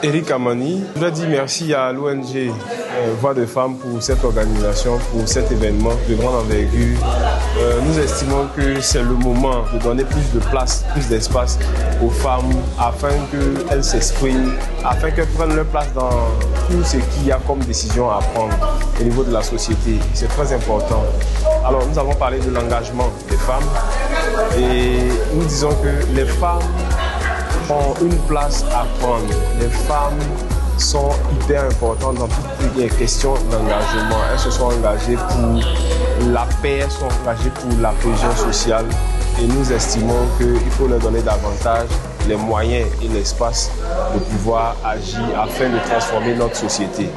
Eric Amani. Je voudrais dire merci à l'ONG Voix de Femmes pour cette organisation, pour cet événement de grande envergure. Nous estimons que c'est le moment de donner plus de place, plus d'espace aux femmes afin qu'elles s'expriment, afin qu'elles prennent leur place dans tout ce qu'il y a comme décision à prendre au niveau de la société. C'est très important. Alors nous avons parlé de l'engagement des femmes et nous disons que les femmes ont une place à prendre. Les femmes sont hyper importantes dans toutes les questions d'engagement. Elles se sont engagées pour la paix, elles sont engagées pour la cohésion sociale et nous estimons qu'il faut leur donner davantage les moyens et l'espace de pouvoir agir afin de transformer notre société.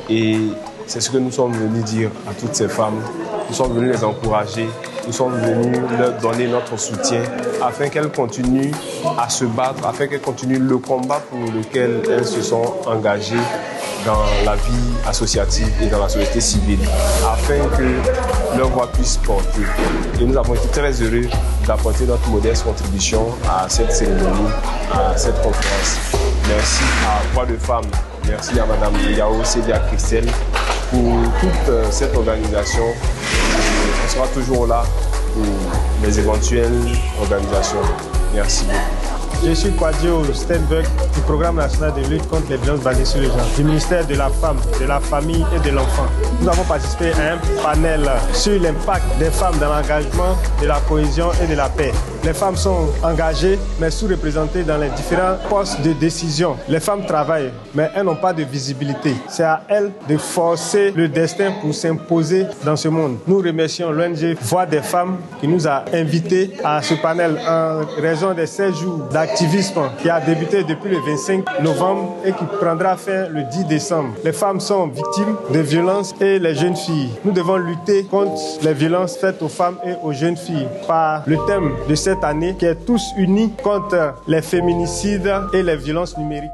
Et c'est ce que nous sommes venus dire à toutes ces femmes. Nous sommes venus les encourager, nous sommes venus leur donner notre soutien afin qu'elles continuent à se battre, afin qu'elles continuent le combat pour lequel elles se sont engagées dans la vie associative et dans la société civile, afin que leur voix puisse porter. Et nous avons été très heureux d'apporter notre modeste contribution à cette cérémonie, à cette conférence. Merci à Voix de Femmes, merci à Mme Yao Cédia Christelle pour toute cette organisation. On sera toujours là pour les éventuelles organisations. Merci beaucoup. Je suis Kwadjo Stenberg du Programme national de lutte contre les violences basées sur le genre, du ministère de la Femme, de la Famille et de l'Enfant. Nous avons participé à un panel sur l'impact des femmes dans l'engagement, de la cohésion et de la paix. Les femmes sont engagées, mais sous-représentées dans les différents postes de décision. Les femmes travaillent, mais elles n'ont pas de visibilité. C'est à elles de forcer le destin pour s'imposer dans ce monde. Nous remercions l'ONG Voix des Femmes qui nous a invités à ce panel en raison des 16 jours d'activisme qui a débuté depuis le 25 novembre et qui prendra fin le 10 décembre. Les femmes sont victimes de violences et les jeunes filles. Nous devons lutter contre les violences faites aux femmes et aux jeunes filles par le thème de cette année qui est tous unis contre les féminicides et les violences numériques.